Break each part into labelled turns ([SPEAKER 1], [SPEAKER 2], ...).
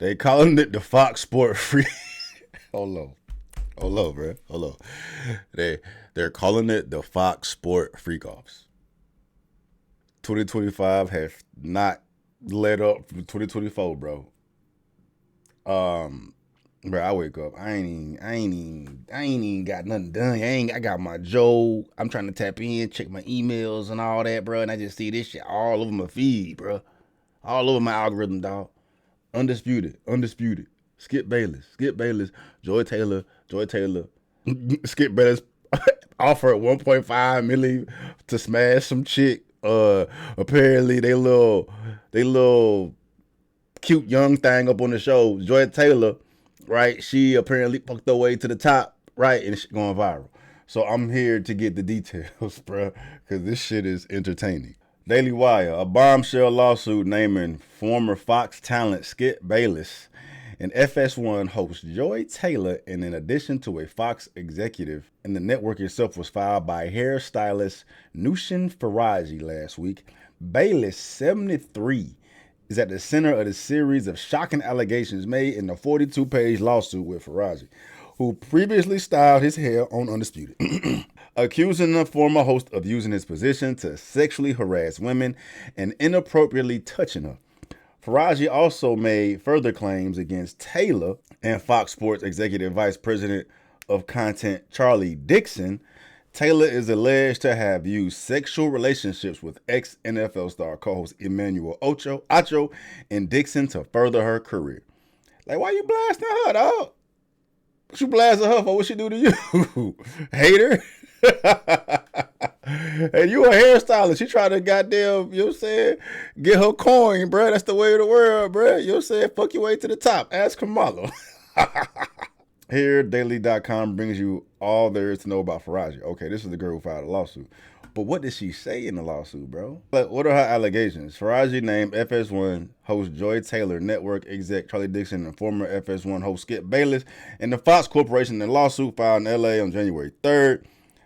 [SPEAKER 1] They calling it the Fox Sport Free. Hold on, bro. Hold on. They're calling it the Fox Sport Freak Offs. 2025 has not let up from 2024, bro. Bro, I wake up. I ain't even got nothing done. I got my Joe. I'm trying to tap in, check my emails and all that, bro. And I just see this shit all over my feed, bro. All over my algorithm, dog. Undisputed. Skip Bayless. Joy Taylor. Skip Bayless offered 1.5 million to smash some chick. Apparently they little cute young thing up on the show. Joy Taylor, right? She apparently poked her way to the top, right? And it's going viral. So I'm here to get the details, bro, because this shit is entertaining. Daily Wire, a bombshell lawsuit naming former Fox talent Skip Bayless and FS1 host Joy Taylor, and in addition to a Fox executive, and the network itself, was filed by hairstylist Nushin Faraji last week. Bayless, 73, is at the center of the series of shocking allegations made in the 42-page lawsuit with Faraji, who previously styled his hair on Undisputed, accusing the former host of using his position to sexually harass women and inappropriately touching her. Faraji also made further claims against Taylor and Fox Sports Executive Vice President of Content Charlie Dixon. Taylor is alleged to have used sexual relationships with ex-NFL star co-host Emmanuel Acho and Dixon to further her career. Like, why you blasting her, dog? What you blasting her for? What she do to you? Hater? And you a hairstylist. She tried to goddamn, you know what I'm saying, get her coin, bro. That's the way of the world, bro. You know what I'm saying? Fuck your way to the top. Ask Kamala. Here, Daily.com brings you all there is to know about Faraji. Okay, this is the girl who filed a lawsuit. But what did she say in the lawsuit, bro? But what are her allegations? Faraji named FS1 host Joy Taylor, network exec Charlie Dixon, and former FS1 host Skip Bayless, and the Fox Corporation in the lawsuit filed in L.A. on January 3rd.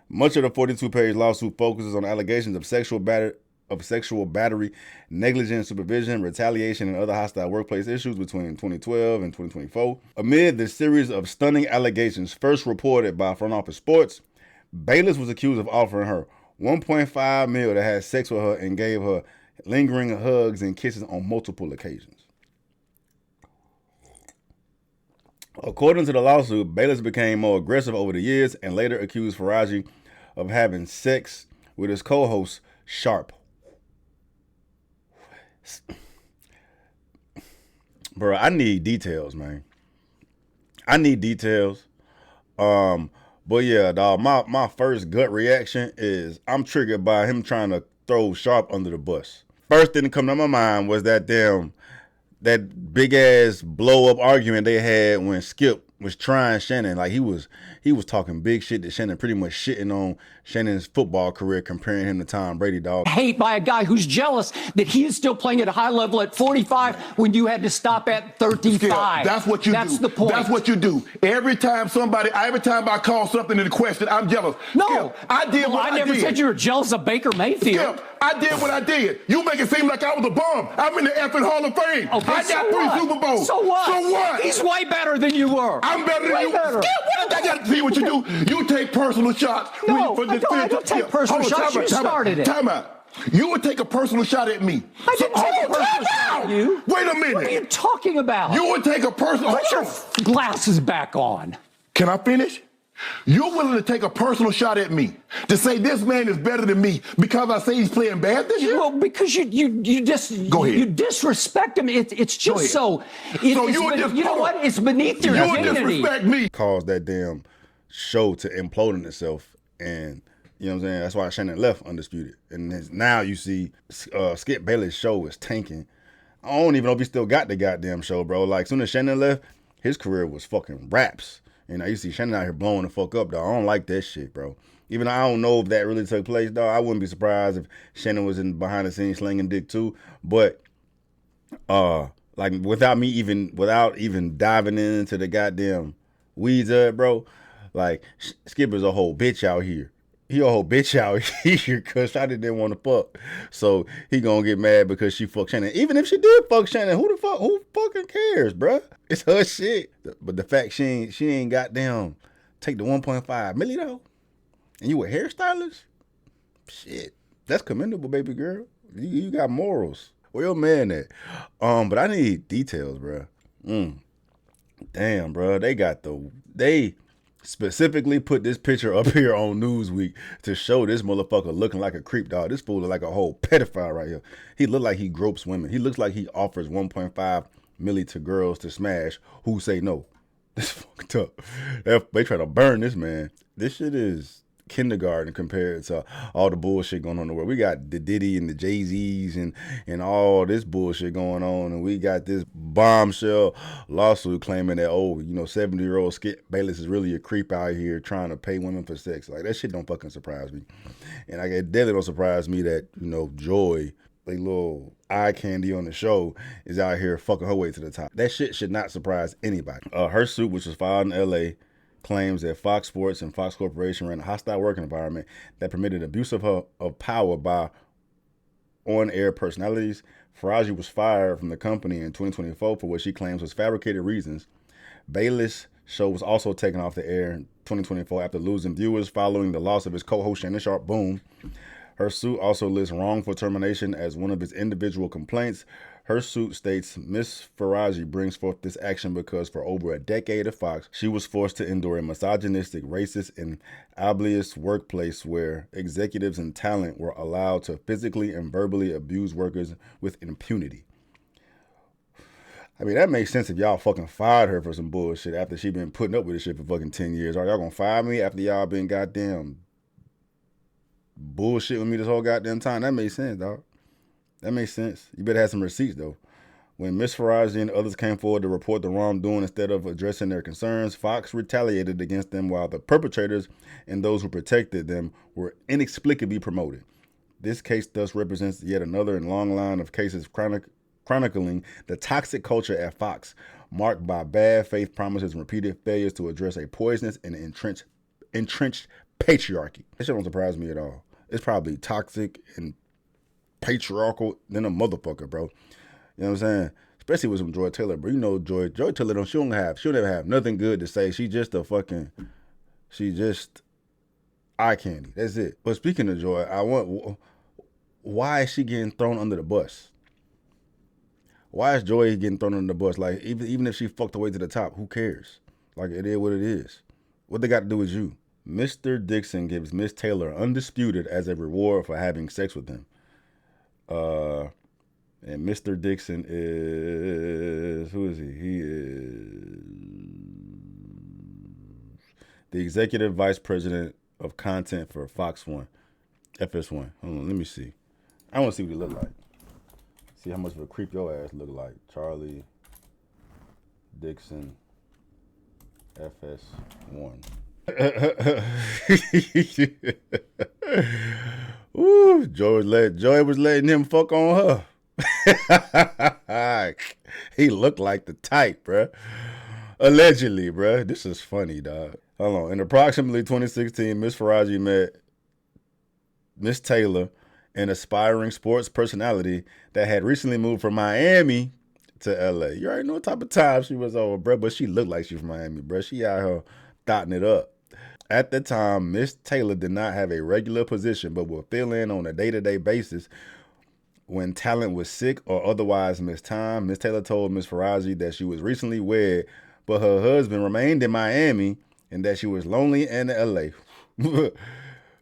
[SPEAKER 1] Much of the 42-page lawsuit focuses on allegations of sexual battery, negligent supervision, retaliation, and other hostile workplace issues between 2012 and 2024. Amid the series of stunning allegations first reported by Front Office Sports, Bayless was accused of offering her $1.5 million to have sex with her and gave her lingering hugs and kisses on multiple occasions. According to the lawsuit, Bayless became more aggressive over the years and later accused Faraji of having sex with his co-host, Sharp. Bro, I need details, man. I need details. But yeah, dog, my first gut reaction is I'm triggered by him trying to throw Sharp under the bus. First thing that come to my mind was that big ass blow up argument they had when Skip was trying Shannon. Like he was talking big shit to Shannon, pretty much shitting on Shannon's football career, comparing him to Tom Brady, dog.
[SPEAKER 2] Hate by a guy who's jealous that he is still playing at a high level at 45 when you had to stop at 35.
[SPEAKER 3] Skip, that's what you do.
[SPEAKER 2] That's the point.
[SPEAKER 3] That's what you do. Every time I call something into question, I'm jealous.
[SPEAKER 2] No,
[SPEAKER 3] Skip, I did what I
[SPEAKER 2] never
[SPEAKER 3] did.
[SPEAKER 2] said you were jealous of Baker Mayfield.
[SPEAKER 3] Skip, I did what I did. You make it seem like I was a bum. I'm in the effing Hall of Fame.
[SPEAKER 2] Okay,
[SPEAKER 3] I got three Super Bowls.
[SPEAKER 2] So what?
[SPEAKER 3] So what?
[SPEAKER 2] He's way better than you were.
[SPEAKER 3] I'm better than you.
[SPEAKER 2] Better.
[SPEAKER 3] Skip, what did I got to see what you do? You take personal shots.
[SPEAKER 2] No, I don't take personal shots. You started it.
[SPEAKER 3] Time out. You would take a personal shot at me.
[SPEAKER 2] I didn't take a personal shot at you.
[SPEAKER 3] Wait a minute.
[SPEAKER 2] What are you talking about?
[SPEAKER 3] You would take a personal...
[SPEAKER 2] Put your glasses back on.
[SPEAKER 3] Can I finish? You're willing to take a personal shot at me to say this man is better than me because I say he's playing bad this year?
[SPEAKER 2] Well, because you just
[SPEAKER 3] Go ahead.
[SPEAKER 2] You disrespect him. It's just so.
[SPEAKER 3] You
[SPEAKER 2] know what? It's beneath your dignity.
[SPEAKER 3] You disrespect me.
[SPEAKER 1] Caused that damn show to implode in itself, and you know what I'm saying. That's why Shannon left Undisputed, and now you see Skip Bayless' show is tanking. I don't even know if he still got the goddamn show, bro. Like, soon as Shannon left, his career was fucking raps. You know, you see Shannon out here blowing the fuck up, dog. I don't like that shit, bro. Even though I don't know if that really took place, dog, I wouldn't be surprised if Shannon was in behind the scenes slinging dick too. But, like, without even diving into the goddamn weeds of it, bro, like, Skipper's a whole bitch out here. He a whole bitch out here because Shotty didn't want to fuck. So he gonna get mad because she fucked Shannon. Even if she did fuck Shannon, who fucking cares, bruh? It's her shit. But the fact she ain't goddamn take the 1.5 million though, and you a hairstylist? Shit, that's commendable, baby girl. You got morals. Where your man at? But I need details, bruh. Damn, bruh. They specifically put this picture up here on Newsweek to show this motherfucker looking like a creep dog. This fool look like a whole pedophile right here. He look like he gropes women. He looks like he offers 1.5 million to girls to smash who say no. This fucked up. They try to burn this man. This shit is kindergarten compared to all the bullshit going on in the world. We got the Diddy and the Jay-Z's and all this bullshit going on, and we got this bombshell lawsuit claiming that 70-year-old Skip Bayless is really a creep out here trying to pay women for sex. Like, that shit don't fucking surprise me. And it definitely don't surprise me that Joy, like little eye candy on the show, is out here fucking her way to the top. That shit should not surprise anybody. Her suit, which was filed in L.A., claims that Fox Sports and Fox Corporation ran a hostile working environment that permitted abuse of power by on-air personalities. Faraji was fired from the company in 2024 for what she claims was fabricated reasons. Bayless show was also taken off the air in 2024 after losing viewers following the loss of his co-host Shannon Sharp. Boom. Her suit also lists wrongful termination as one of its individual complaints. Her suit states Ms. Faraji brings forth this action because for over a decade at Fox, she was forced to endure a misogynistic, racist, and ableist workplace where executives and talent were allowed to physically and verbally abuse workers with impunity. I mean, that makes sense if y'all fucking fired her for some bullshit after she been putting up with this shit for fucking 10 years. Are y'all gonna fire me after y'all been goddamn bullshit with me this whole goddamn time? That makes sense, dog. That makes sense. You better have some receipts, though. When Ms. Faraji and others came forward to report the wrongdoing instead of addressing their concerns, Fox retaliated against them while the perpetrators and those who protected them were inexplicably promoted. This case thus represents yet another in long line of cases chronicling the toxic culture at Fox, marked by bad faith promises and repeated failures to address a poisonous and entrenched patriarchy. This shit don't surprise me at all. It's probably toxic and patriarchal than a motherfucker, bro. You know what I'm saying? Especially with some Joy Taylor, bro. You know Joy Taylor she'll never have nothing good to say. She just eye candy. That's it. But speaking of Joy, why is she getting thrown under the bus? Why is Joy getting thrown under the bus? Like, even if she fucked her way to the top, who cares? Like, it is what it is. What they got to do with you? Mr. Dixon gives Miss Taylor undisputed as a reward for having sex with him. And Mr. Dixon is, who is he? He is the executive vice president of content for Fox One, FS1. Hold on, let me see. I want to see what he look like. See how much of a creep your ass look like. Charlie Dixon, FS1. Ooh, Joy was letting him fuck on her. He looked like the type, bruh. Allegedly, bruh. This is funny, dog. Hold on. In approximately 2016, Miss Faraji met Miss Taylor, an aspiring sports personality that had recently moved from Miami to LA. You already know what type of time she was over, bruh. But she looked like she from Miami, bruh. She out here dotting it up. At the time, Miss Taylor did not have a regular position, but would fill in on a day-to-day basis when talent was sick or otherwise missed time. Miss Taylor told Miss Faraji that she was recently wed, but her husband remained in Miami and that she was lonely in LA.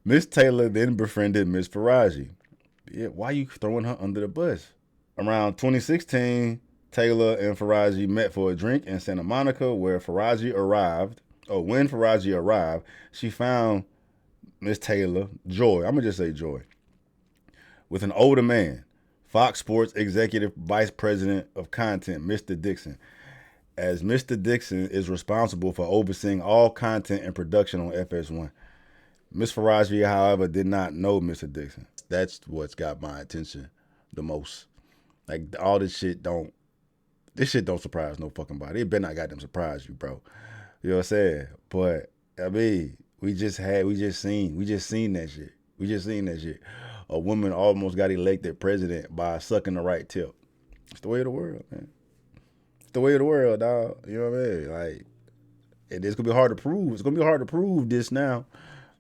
[SPEAKER 1] Miss Taylor then befriended Miss Faraji. Yeah, why you throwing her under the bus? Around 2016, Taylor and Faraji met for a drink in Santa Monica, where Faraji arrived. When Faraji arrived, she found Miss Taylor, Joy, I'm going to just say Joy, with an older man, Fox Sports Executive Vice President of Content, Mr. Dixon, as Mr. Dixon is responsible for overseeing all content and production on FS1. Miss Faraji, however, did not know Mr. Dixon. That's what's got my attention the most. Like, all this shit don't surprise no fucking body. It better not goddamn surprise you, bro. You know what I'm saying? But I mean, we just seen that shit. We just seen that shit. A woman almost got elected president by sucking the right tip. It's the way of the world, man. the way of the world, dog. You know what I mean? Like, and it's gonna be hard to prove. It's gonna be hard to prove this now.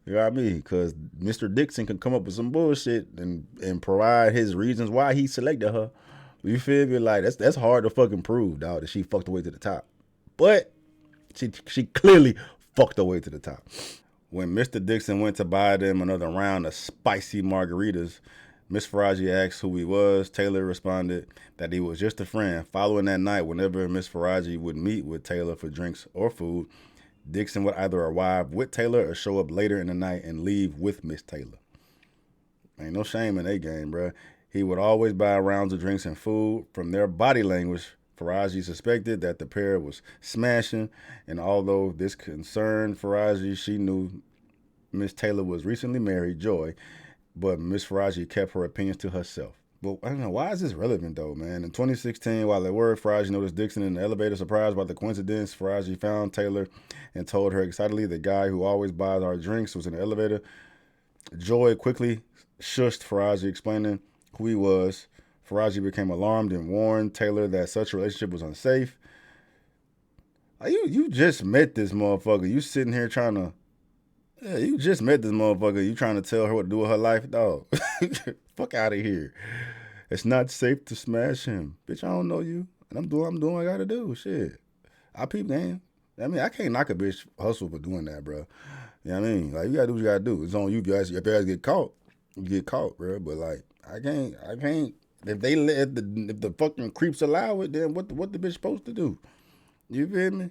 [SPEAKER 1] You know what I mean? Because Mr. Dixon can come up with some bullshit and provide his reasons why he selected her. You feel me? Like that's hard to fucking prove, dog. That she fucked her way to the top. But she clearly fucked her way to the top. When Mr. Dixon went to buy them another round of spicy margaritas, Miss Faraji asked who he was. Taylor responded that he was just a friend. Following that night, whenever Miss Faraji would meet with Taylor for drinks or food, Dixon would either arrive with Taylor or show up later in the night and leave with Miss Taylor. Ain't no shame in that game, bro. He would always buy rounds of drinks and food. From their body language, Faraji suspected that the pair was smashing, and although this concerned Faraji, she knew Miss Taylor was recently married, Joy, but Miss Faraji kept her opinions to herself. Well, I don't know, why is this relevant though, man? In 2016, while at work, Faraji noticed Dixon in the elevator. Surprised by the coincidence, Faraji found Taylor and told her excitedly the guy who always buys our drinks was in the elevator. Joy quickly shushed Faraji, explaining who he was. Faraji became alarmed and warned Taylor that such a relationship was unsafe. You just met this motherfucker. You sitting here trying to... Yeah, you just met this motherfucker. You trying to tell her what to do with her life? Dog. Fuck out of here. It's not safe to smash him. Bitch, I don't know you. And I'm doing what I gotta do. Shit. I peep game. I mean, I can't knock a bitch hustle for doing that, bro. You know what I mean? Like, you gotta do what you gotta do. It's on you guys. If you guys get caught, you get caught, bro. But like, I can't. If the fucking creeps allow it, then what the bitch supposed to do? You feel me?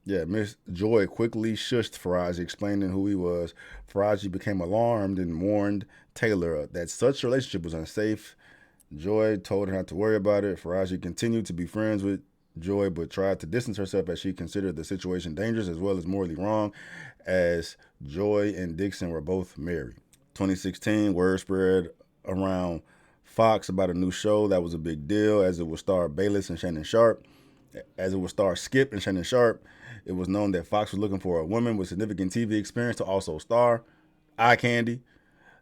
[SPEAKER 1] Yeah, Miss Joy quickly shushed Faraji, explaining who he was. Faraji became alarmed and warned Taylor that such a relationship was unsafe. Joy told her not to worry about it. Faraji continued to be friends with Joy, but tried to distance herself as she considered the situation dangerous as well as morally wrong, as Joy and Dixon were both married. 2016, word spread around Fox about a new show that was a big deal, as it would star Bayless and Shannon Sharp. As it would star Skip and Shannon Sharp, it was known that Fox was looking for a woman with significant TV experience to also star eye candy.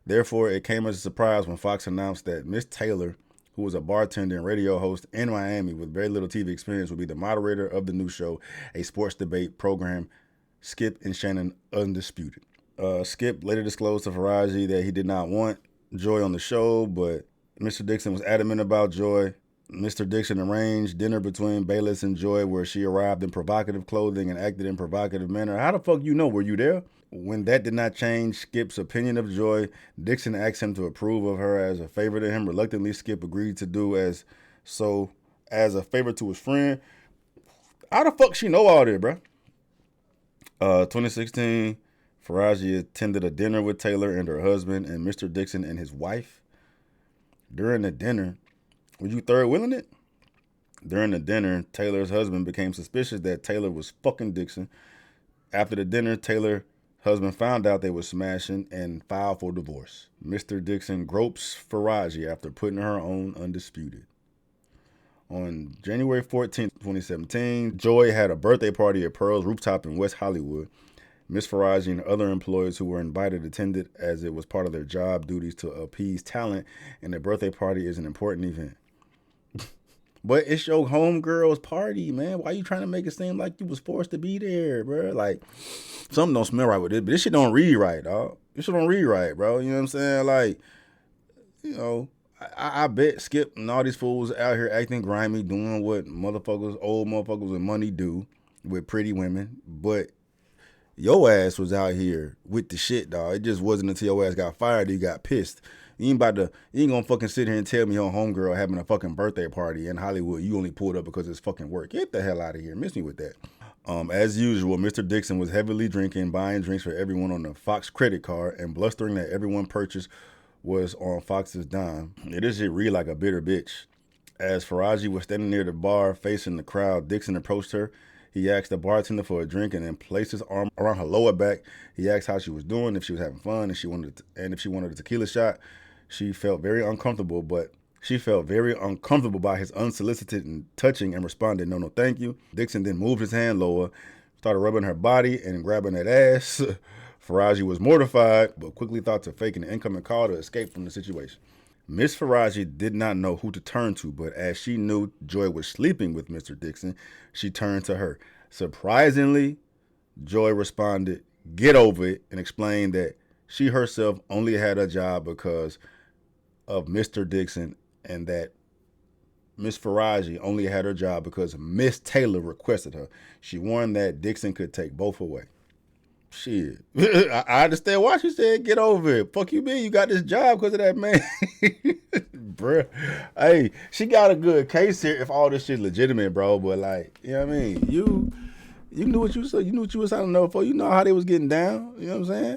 [SPEAKER 1] Therefore, it came as a surprise when Fox announced that Miss Taylor, who was a bartender and radio host in Miami with very little TV experience, would be the moderator of the new show, a sports debate program, Skip and Shannon Undisputed. Skip later disclosed to Faraji that he did not want Joy on the show, but Mr. Dixon was adamant about Joy. Mr. Dixon arranged dinner between Bayless and Joy, where she arrived in provocative clothing and acted in provocative manner. How the fuck you know? Were you there? When that did not change Skip's opinion of Joy, Dixon asked him to approve of her as a favor to him. Reluctantly, Skip agreed to do as a favor to his friend. How the fuck she know all this, bro? 2016, Faraji attended a dinner with Taylor and her husband and Mr. Dixon and his wife. During the dinner, were you third wheeling it? During the dinner, Taylor's husband became suspicious that Taylor was fucking Dixon. After the dinner, Taylor's husband found out they were smashing and filed for divorce. Mr. Dixon gropes Faraji after putting her on Undisputed. On January 14th, 2017, Joy had a birthday party at Pearl's rooftop in West Hollywood. Miss Faraji and other employees who were invited attended, as it was part of their job duties to appease talent, and the birthday party is an important event. But it's your homegirl's party, man. Why you trying to make it seem like you was forced to be there, bro? Like, something don't smell right with it. But this shit don't read right, dog. This shit don't read right, bro. You know what I'm saying? Like, you know, I bet Skip and all these fools out here acting grimy, doing what old motherfuckers with money do with pretty women. But your ass was out here with the shit, dog. It just wasn't until your ass got fired that you got pissed. You ain't gonna fucking sit here and tell me your homegirl having a fucking birthday party in Hollywood, you only pulled up because it's fucking work. Get the hell out of here. Miss me with that. As usual, Mr. Dixon was heavily drinking, buying drinks for everyone on the Fox credit card, and blustering that everyone purchased was on Fox's dime. This shit read like a bitter bitch. As Faraji was standing near the bar facing the crowd, Dixon approached her. He asked the bartender for a drink and then placed his arm around her lower back. He asked how she was doing, if she was having fun, and if she wanted a tequila shot. She felt very uncomfortable by his unsolicited and touching, and responded, no, thank you. Dixon then moved his hand lower, started rubbing her body and grabbing that ass. Faraji was mortified, but quickly thought to fake an incoming call to escape from the situation. Miss Faraji did not know who to turn to, but as she knew Joy was sleeping with Mr. Dixon, she turned to her. Surprisingly, Joy responded, "Get over it," and explained that she herself only had a job because of Mr. Dixon and that Miss Faraji only had her job because Miss Taylor requested her. She warned that Dixon could take both away. Shit. I understand why she said get over it. Fuck you mean you got this job because of that man. Bruh. Hey, she got a good case here if all this shit legitimate, bro. But like, you know what I mean? You knew what you said. You knew what you was signing up for. You know how they was getting down. You know what I'm saying?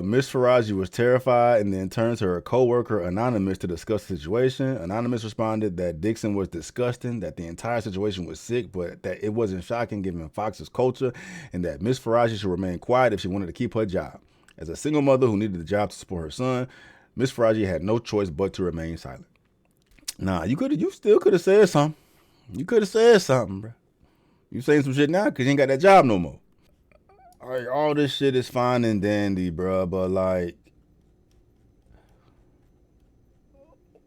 [SPEAKER 1] Miss Faraji was terrified and then turned to her co-worker Anonymous to discuss the situation. Anonymous responded that Dixon was disgusting, that the entire situation was sick, but that it wasn't shocking given Fox's culture, and that Miss Faraji should remain quiet if she wanted to keep her job. As a single mother who needed the job to support her son, Miss Faraji had no choice but to remain silent. Nah, you still could have said something. You could have said something, bro. You saying some shit now because you ain't got that job no more. Like, all this shit is fine and dandy, bro, but like,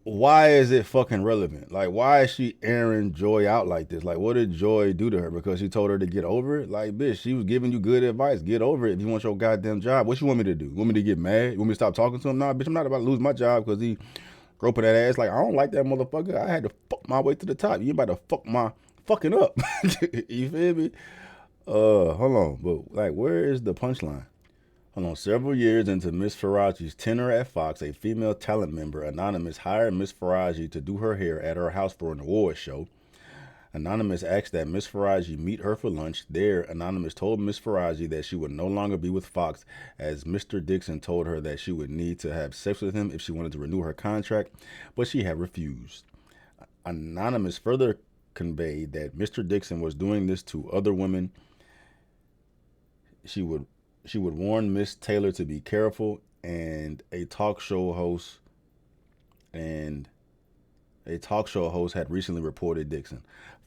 [SPEAKER 1] why is it fucking relevant? Like, why is she airing Joy out like this? Like, what did Joy do to her? Because she told her to get over it? Like, bitch, she was giving you good advice. Get over it if you want your goddamn job. What you want me to do? You want me to get mad? You want me to stop talking to him? Nah, bitch, I'm not about to lose my job because he groping that ass. Like, I don't like that motherfucker. I had to fuck my way to the top. You about to fuck my fucking up. You feel me? Hold on, but like, where is the punchline? Hold on. Several years into Miss Faraji's tenure at Fox, a female talent member, Anonymous, hired Miss Faraji to do her hair at her house for an awards show. Anonymous asked that Miss Faraji meet her for lunch. There, Anonymous told Miss Faraji that she would no longer be with Fox, as Mr. Dixon told her that she would need to have sex with him if she wanted to renew her contract, but she had refused. Anonymous further conveyed that Mr. Dixon was doing this to other women. She would warn Miss Taylor to be careful, and a talk show host had recently reported Dixon.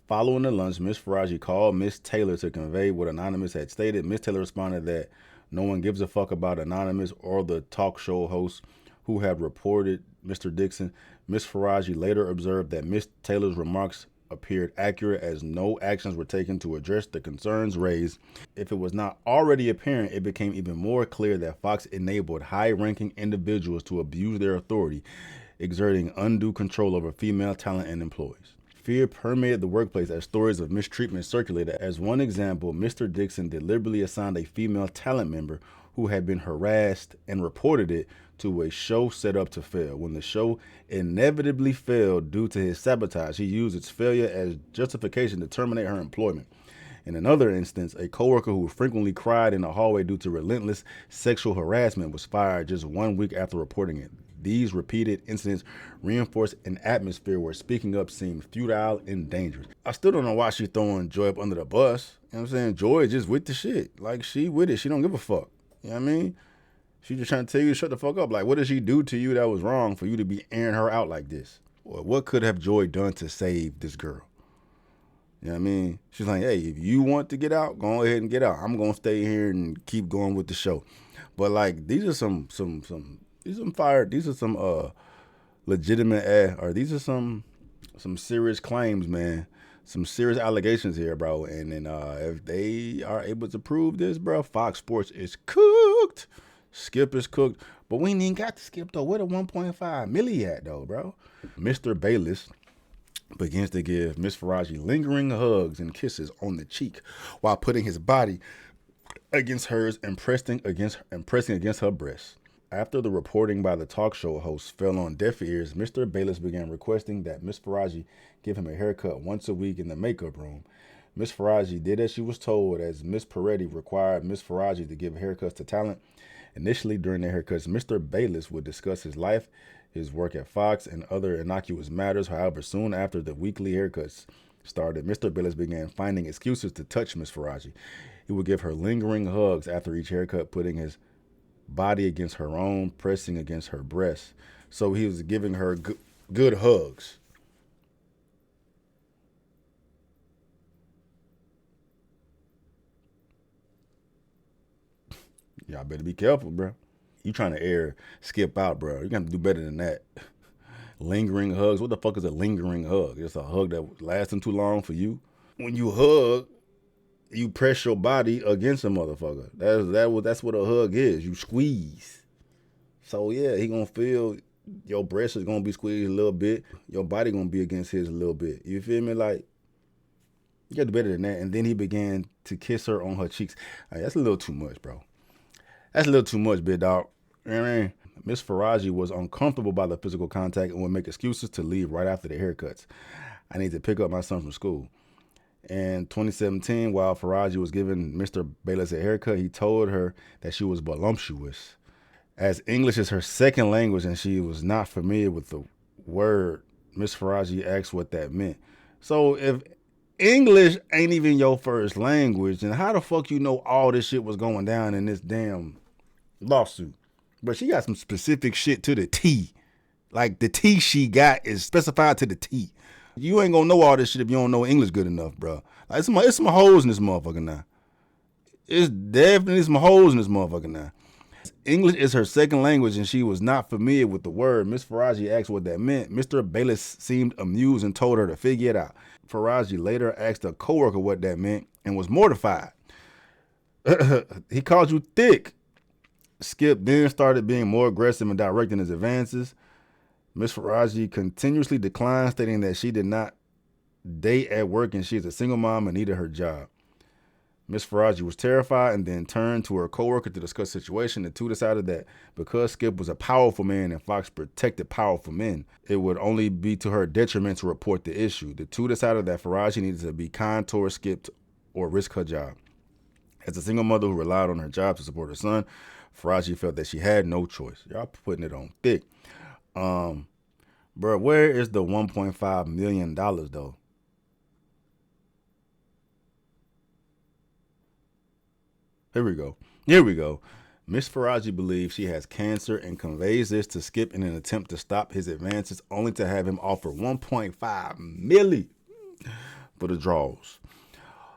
[SPEAKER 1] Following the lunch, Miss Faraji called Miss Taylor to convey what Anonymous had stated. Miss Taylor responded that no one gives a fuck about Anonymous or the talk show host who had reported Mr. Dixon. Miss Faraji later observed that Miss Taylor's remarks appeared accurate as no actions were taken to address the concerns raised. If it was not already apparent, it became even more clear that Fox enabled high-ranking individuals to abuse their authority, exerting undue control over female talent and employees. Fear permeated the workplace as stories of mistreatment circulated. As one example, Mr. Dixon deliberately assigned a female talent member who had been harassed and reported it to a show set up to fail. When the show inevitably failed due to his sabotage, he used its failure as justification to terminate her employment. In another instance, a coworker who frequently cried in the hallway due to relentless sexual harassment was fired just 1 week after reporting it. These repeated incidents reinforced an atmosphere where speaking up seemed futile and dangerous. I still don't know why she's throwing Joy up under the bus. You know what I'm saying? Joy is just with the shit. Like, she with it. She don't give a fuck. You know what I mean? She just trying to tell you to shut the fuck up. Like, what did she do to you that was wrong for you to be airing her out like this? Or what could have Joy done to save this girl? You know what I mean? She's like, hey, if you want to get out, go ahead and get out. I'm gonna stay here and keep going with the show. But like, these are some legitimate or these are some serious claims, man. Some serious allegations here, bro. And then if they are able to prove this, bro, Fox Sports is cooked. Skip is cooked. But we ain't even got to Skip, though. Where the 1.5 milli at, though, bro? Mr. Bayless begins to give Miss Faraji lingering hugs and kisses on the cheek while putting his body against hers and pressing against her breast. After the reporting by the talk show host fell on deaf ears, Mr. Bayless began requesting that Miss Faraji give him a haircut once a week in the makeup room. Miss Faraji did as she was told, as Miss Peretti required Miss Faraji to give haircuts to talent. Initially, during the haircuts, Mr. Bayless would discuss his life, his work at Fox, and other innocuous matters. However, soon after the weekly haircuts started, Mr. Bayless began finding excuses to touch Miss Faraji. He would give her lingering hugs after each haircut, putting his body against her own, pressing against her breast. So he was giving her good hugs. Y'all better be careful, bro. You trying to air Skip out, bro. You got to do better than that. Lingering hugs. What the fuck is a lingering hug? It's a hug that lasting too long for you. When you hug, you press your body against a motherfucker. That's what a hug is. You squeeze. So yeah, he gonna feel your breast is gonna be squeezed a little bit. Your body gonna be against his a little bit. You feel me? Like, you got to do better than that. And then he began to kiss her on her cheeks. Right, that's a little too much, bro. That's a little too much, big dog. You know what I mean? Miss Faraji was uncomfortable by the physical contact and would make excuses to leave right after the haircuts. I need to pick up my son from school. In 2017, while Faraji was giving Mr. Bayless a haircut, he told her that she was voluptuous. As English is her second language and she was not familiar with the word, Miss Faraji asked what that meant. So if English ain't even your first language, then how the fuck you know all this shit was going down in this damn lawsuit? But she got some specific shit to the T. Like, the T she got is specified to the T. You ain't gonna know all this shit if you don't know English good enough, bro. Like, it's some hoes in this motherfucker now. It's definitely some hoes in this motherfucker now. English is her second language and she was not familiar with the word. Miss Faraji asked what that meant. Mr. Bayless seemed amused and told her to figure it out. Faraji later asked a coworker what that meant and was mortified. He called you thick. Skip then started being more aggressive and directing his advances. Miss Faraji continuously declined, stating that she did not date at work and she is a single mom and needed her job. Miss Faraji was terrified and then turned to her coworker to discuss the situation. The two decided that because Skip was a powerful man and Fox protected powerful men, it would only be to her detriment to report the issue. The two decided that Faraji needed to be kind towards Skip or risk her job. As a single mother who relied on her job to support her son, Faraji felt that she had no choice. Y'all putting it on thick. Bro, where is the $1.5 million though? Here we go. Miss Faraji believes she has cancer and conveys this to Skip in an attempt to stop his advances, only to have him offer $1.5 million for the draws.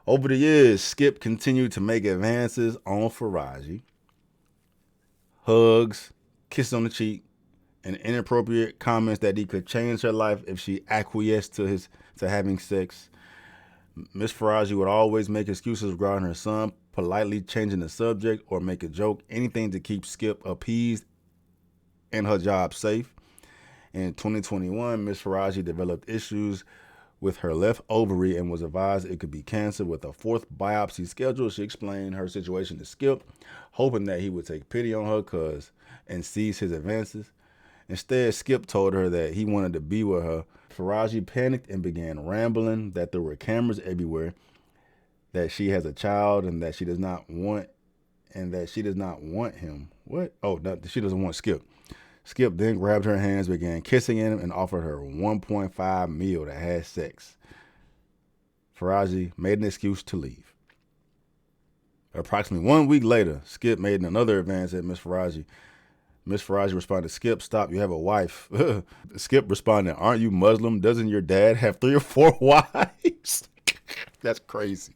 [SPEAKER 1] Over the years, Skip continued to make advances on Faraji. Hugs, kisses on the cheek, and inappropriate comments that he could change her life if she acquiesced to having sex. Miss Faraji would always make excuses regarding her son, politely changing the subject or make a joke, anything to keep Skip appeased and her job safe. In 2021, Miss Faraji developed issues with her left ovary and was advised it could be cancer with a fourth biopsy scheduled. She explained her situation to Skip, hoping that he would take pity on her and seize his advances. Instead, Skip told her that he wanted to be with her. Faraji panicked and began rambling that there were cameras everywhere, that she has a child and that she does not want him. What? Oh, no, she doesn't want Skip. Skip then grabbed her hands, began kissing him, and offered her $1.5 million to have sex. Faraji made an excuse to leave. Approximately 1 week later, Skip made another advance at Miss Faraji. Miss Faraji responded, "Skip, stop, you have a wife." Skip responded, "Aren't you Muslim? Doesn't your dad have 3 or 4 wives?" That's crazy.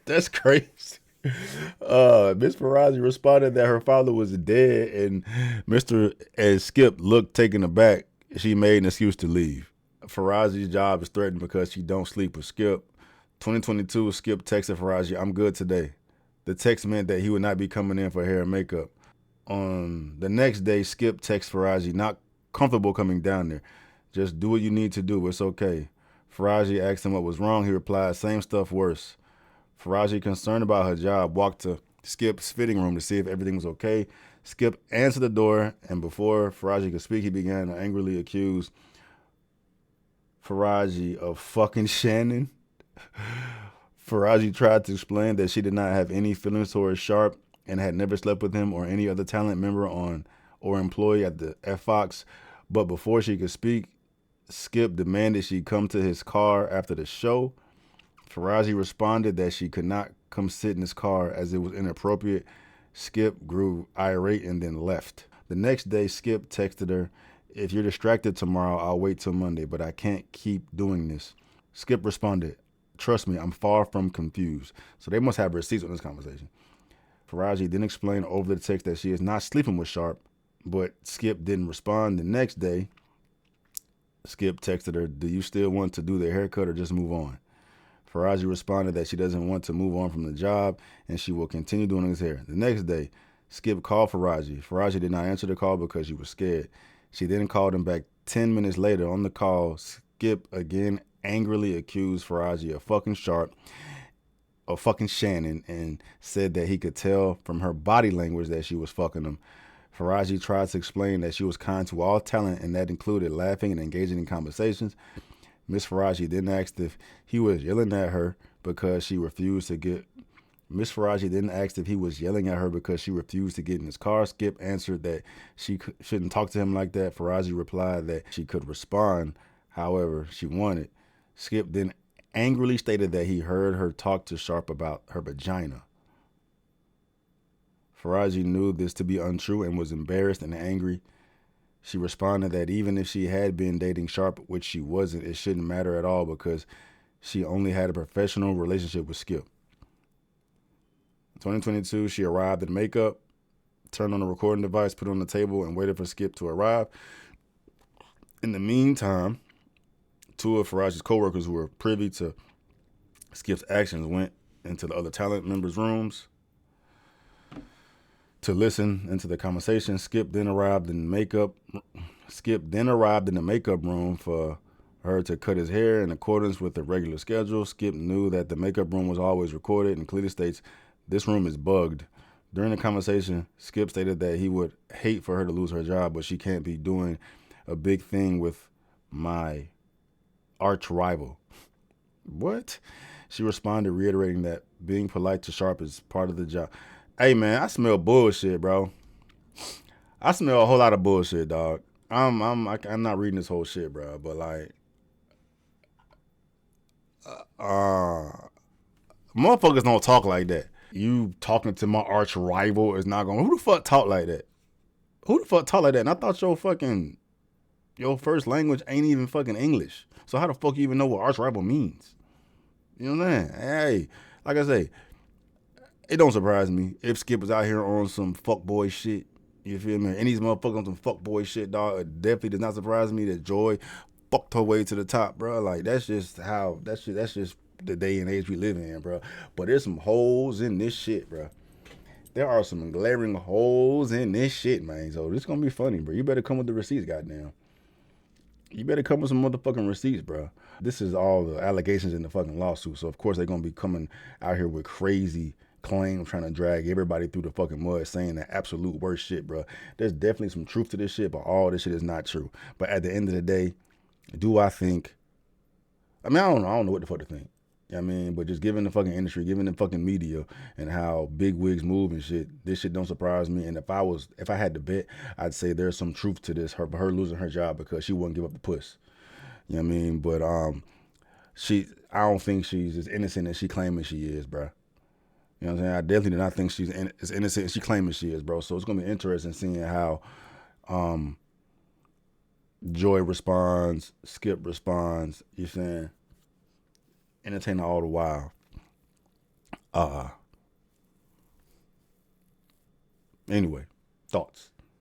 [SPEAKER 1] That's crazy. Miss Faraji responded that her father was dead, and Skip looked taken aback. She made an excuse to leave. Faraji's job is threatened because she don't sleep with Skip. 2022, Skip texted Faraji, "I'm good today." The text meant that he would not be coming in for hair and makeup. On the next day, Skip texted Faraji, "Not comfortable coming down there. Just do what you need to do. It's okay." Faraji asked him what was wrong. He replied, "Same stuff, worse." Faraji, concerned about her job, walked to Skip's fitting room to see if everything was okay. Skip answered the door, and before Faraji could speak, he began to angrily accuse Faraji of fucking Shannon. Faraji tried to explain that she did not have any feelings towards Sharp and had never slept with him or any other talent member or employee at Fox. But before she could speak, Skip demanded she come to his car after the show. Faraji responded that she could not come sit in his car as it was inappropriate. Skip grew irate and then left. The next day, Skip texted her, "If you're distracted tomorrow, I'll wait till Monday, but I can't keep doing this." Skip responded, "Trust me, I'm far from confused." So they must have receipts on this conversation. Faraji then explained over the text that she is not sleeping with Sharp, but Skip didn't respond. The next day, Skip texted her, "Do you still want to do the haircut or just move on?" Faraji responded that she doesn't want to move on from the job and she will continue doing his hair. The next day, Skip called Faraji. Faraji did not answer the call because she was scared. She then called him back 10 minutes later. On the call, Skip again angrily accused Faraji of fucking Sharp, or fucking Shannon, and said that he could tell from her body language that she was fucking him. Faraji tried to explain that she was kind to all talent and that included laughing and engaging in conversations. Miss Faraji then asked if he was yelling at her because she refused to get. Miss Faraji then asked if he was yelling at her because she refused to get in his car. Skip answered that she shouldn't talk to him like that. Faraji replied that she could respond however she wanted. Skip then angrily stated that he heard her talk to Sharp about her vagina. Faraji knew this to be untrue and was embarrassed and angry. She responded that even if she had been dating Sharp, which she wasn't, it shouldn't matter at all because she only had a professional relationship with Skip. In 2022, she arrived at makeup, turned on the recording device, put it on the table, and waited for Skip to arrive. In the meantime, two of Faraji's coworkers who were privy to Skip's actions went into the other talent members' rooms to listen into the conversation. Skip then arrived in the makeup room for her to cut his hair in accordance with the regular schedule. Skip knew that the makeup room was always recorded and clearly states, "This room is bugged." During the conversation, Skip stated that he would hate for her to lose her job, but she can't be doing a big thing with my arch rival. What? She responded, reiterating that being polite to Sharp is part of the job. Hey man, I smell bullshit, bro. I smell a whole lot of bullshit, dog. I'm not reading this whole shit, bro. But like, motherfuckers don't talk like that. You talking to my arch rival is not going. Who the fuck talk like that? Who the fuck talk like that? And I thought your first language ain't even fucking English. So how the fuck you even know what arch rival means? You know what I'm saying? Hey, like I say, it don't surprise me if Skip was out here on some fuckboy shit. You feel me? And these motherfuckers on some fuckboy shit, dog. It definitely does not surprise me that Joy fucked her way to the top, bro. Like that's just the day and age we live in, bro. But there's some holes in this shit, bro. There are some glaring holes in this shit, man. So this gonna be funny, bro. You better come with the receipts, goddamn. You better come with some motherfucking receipts, bro. This is all the allegations in the fucking lawsuit. So of course they're gonna be coming out here with crazy claim trying to drag everybody through the fucking mud saying the absolute worst shit, bro. There's definitely some truth to this shit, but all this shit is not true. But at the end of the day, do I think, I don't know what the fuck to think. You know what I mean? But just given the fucking industry, given the fucking media and how big wigs move and shit, this shit don't surprise me. And if I had to bet, I'd say there's some truth to this, her losing her job because she wouldn't give up the puss. You know what I mean? But I don't think she's as innocent as she claiming she is, bro. You know what I'm saying? I definitely do not think she's as innocent as she claiming she is, bro. So it's gonna be interesting seeing how Joy responds, Skip responds. You saying? Entertaining all the while. Anyway, thoughts.